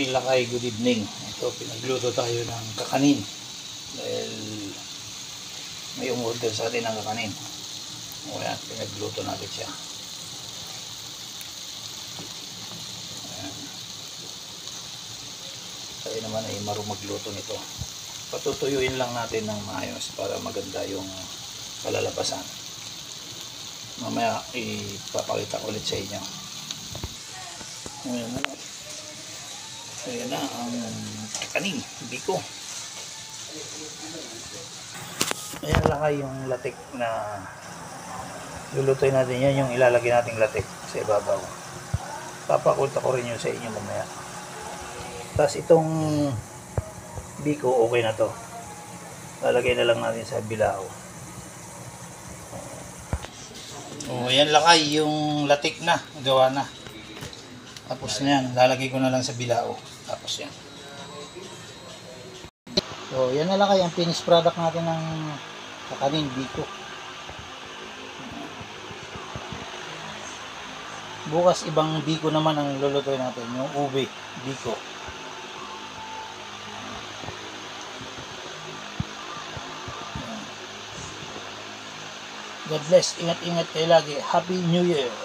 Ay, lakay, good evening. Ito, pinagluto tayo ng kakanin. Dahil may umorder sa atin ng kakanin. O yan, pinagluto natin siya. Ayan. Tayo naman ay marunong magluto nito. Patutuyuin lang natin ng maayos para maganda yung kalalabasan. Mamaya ipapakita ko ulit sa inyo. Ayan na. Ayan na ang kakanin, biko. Ayan lakay yung latik na lulutuin natin. Yan yung ilalagay nating latik sa ibabaw. Papakulta ko rin yun sa inyo mamaya. Tapos itong biko, okay na to. Lalagay na lang natin sa bilao. O ayan lakay yung latik na, gawa na. Tapos na yan, lalagay ko na lang sa bilao. Tapos yan. So, yan na lang kaya ang finished product natin ng kakanin, biko. Bukas, ibang biko naman ang lulutuin natin. Yung ube, biko. God bless. Ingat-ingat kayo lagi. Happy New Year!